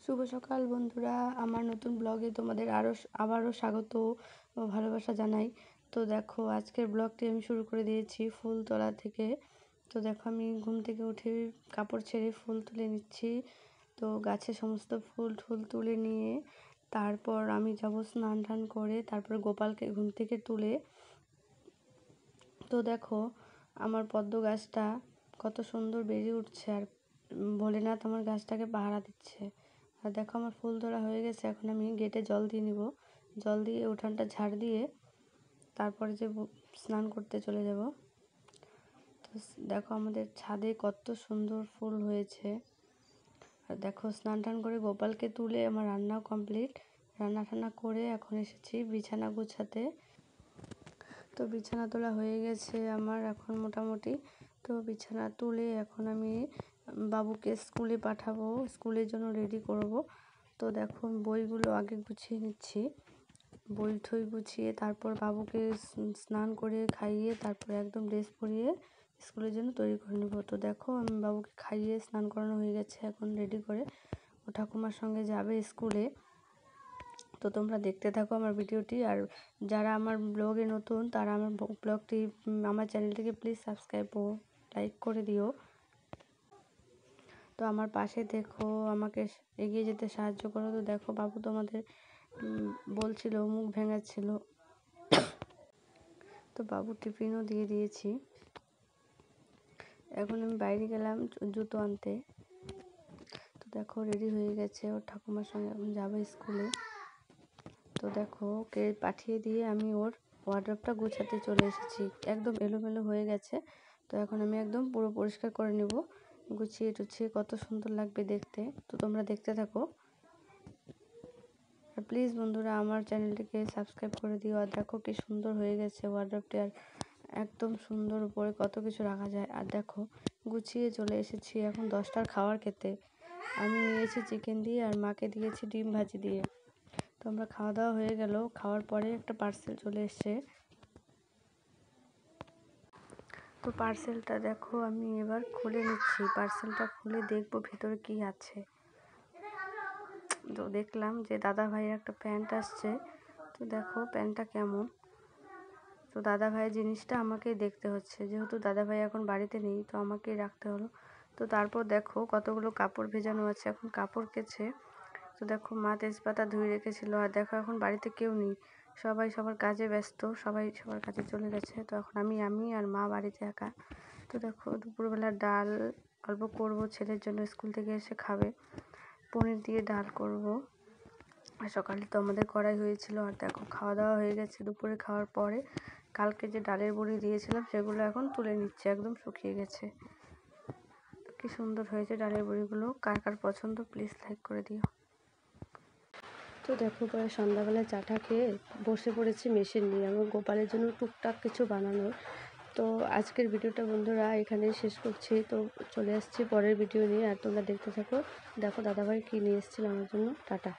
শুভ সকাল বন্ধুরা, আমার নতুন ব্লগে তোমাদের আবারও স্বাগত ও ভালোবাসা জানাই। তো দেখো, আজকের ব্লগটি আমি শুরু করে দিয়েছি ফুল তোলা থেকে। তো দেখো, আমি ঘুম থেকে উঠে কাপড় ছেড়ে ফুল তুলে নিচ্ছি। তো গাছে সমস্ত ফুল তুলে নিয়ে তারপর আমি যাব স্নান টান করে, তারপর গোপালকে ঘুম থেকে তুলে। তো দেখো, আমার পদ্ম গাছটা কত সুন্দর বেড়ে উঠছে, আর ভোলেনাথ আমার গাছটাকে পাহারা দিচ্ছে। আর দেখো, আমার ফুল তোলা হয়ে গেছে। এখন আমি গেটে জল দিয়ে নিব। জল দিয়ে উঠানটা ঝাড় দিয়ে তারপরে যে স্নান করতে চলে যাব। তো দেখো, আমাদের ছাদে কত সুন্দর ফুল হয়েছে। আর দেখো, স্নান টান করে গোপালকে তুলে আমার রান্নাও কমপ্লিট। রান্না টান্না করে এখন এসেছি বিছানা গুছাতে। তো বিছানা তোলা হয়ে গেছে আমার এখন মোটামুটি। তো বিছানা তুলে এখন আমি বাবুকে স্কুলে পাঠাবো, স্কুলের জন্য রেডি করব। তো দেখো, বইগুলো আগে গুছিয়ে নিচ্ছি। বই ঠই গুছিয়ে তারপর বাবুকে স্নান করে খাইয়ে তারপরে একদম ড্রেস পরিয়ে স্কুলের জন্য তৈরি করে নেব। তো দেখো, আমি বাবুকে খাইয়ে স্নান করানো হয়ে গেছে, এখন রেডি করে ও ঠাকুমার সঙ্গে যাবে স্কুলে। তো তোমরা দেখতে থাকো আমার ভিডিওটি। আর যারা আমার ব্লগে নতুন তারা আমার ব্লগটি, আমার চ্যানেলটিকে প্লিজ সাবস্ক্রাইব ও লাইক করে দিও। তো আমার পাশে দেখো, আমাকে এগিয়ে যেতে সাহায্য করো। তো দেখো, বাবু তোমাদের বলছিল, মুখ ভেঙাচ্ছিল। তো বাবু টিফিনও দিয়ে দিয়েছি। এখন আমি বাইরে গেলাম জুতো আনতে। তো দেখো, রেডি হয়ে গেছে, ওর ঠাকুমার সঙ্গে এখন যাবে স্কুলে। তো দেখো, ওকে পাঠিয়ে দিয়ে আমি ওর ওয়ার্ড্রপটা গুছাতে চলে এসেছি। একদম এলোমেলো হয়ে গেছে। তো এখন আমি একদম পুরো পরিষ্কার করে নেব, গুছিয়ে টুছিয়ে কত সুন্দর লাগবে দেখতে। তো তোমরা দেখতে থাকো। আর প্লিজ বন্ধুরা, আমার চ্যানেলটিকে সাবস্ক্রাইব করে দিও। আর দেখো কি সুন্দর হয়ে গেছে ওয়ার্ড্রপটি, আর একদম সুন্দর, উপরে কত কিছু রাখা যায়। আর দেখো, গুছিয়ে চলে এসেছি এখন 10টার খাবার খেতে। আমি নিয়েছি চিকেন দিয়ে, আর মাকে দিয়েছি ডিম ভাজি দিয়ে। তো আমরা খাওয়া দাওয়া হয়ে গেল। খাওয়ার পরে একটা পার্সেল চলে এসছে। তো পার্সেলটা দেখো, আমি এবার খুলে নিচ্ছি। পার্সেলটা খুলে দেখবো ভেতরে কি আছে। তো দেখলাম যে দাদা ভাইয়ের একটা প্যান্ট আসছে। তো দেখো, প্যান্টটা কেমন। তো দাদা ভাইয়ের জিনিসটা আমাকেই দেখতে হচ্ছে, যেহেতু দাদা ভাই এখন বাড়িতে নেই, তো আমাকেই রাখতে হলো। তো তারপর দেখো, কতগুলো কাপড় ভেজানো আছে, এখন কাপড় কেচে। তো দেখো, মা তেজপাতা ধুয়ে রেখেছিল। আর দেখো, এখন বাড়িতে কেউ নেই, সবাই সবার কাজে ব্যস্ত, সবাই সবার কাজে চলে গেছে। তো এখন আমি আর মা বাড়িতে একা। তো দেখো, দুপুরবেলা ডাল অল্প করব, ছেলের জন্য স্কুল থেকে এসে খাবে। পনির দিয়ে ডাল করব। আর সকালে তো আমাদের কড়াই হয়েছিল। আর দেখো, খাওয়া দাওয়া হয়ে গেছে। দুপুরে খাওয়ার পরে কালকে যে ডালের বড়ি দিয়েছিলাম সেগুলো এখন তুলে নিচ্ছে, একদম শুকিয়ে গেছে। কি সুন্দর হয়েছে ডালের বড়িগুলো। কার কার পছন্দ প্লিজ লাইক করে দিও। তো দেখো, পরে সন্ধ্যাবেলায় চাটা খেয়ে বসে পড়েছি মেশিন নিয়ে, আমার গোপালের জন্য টুকটাক কিছু বানানোর। তো আজকের ভিডিওটা বন্ধুরা এখানেই শেষ করছি। তো চলে আসছি পরের ভিডিও নিয়ে, আর তোমরা দেখতে থাকো। দেখো দাদাভাই কী নিয়ে এসেছিল আমার জন্য। টাটা।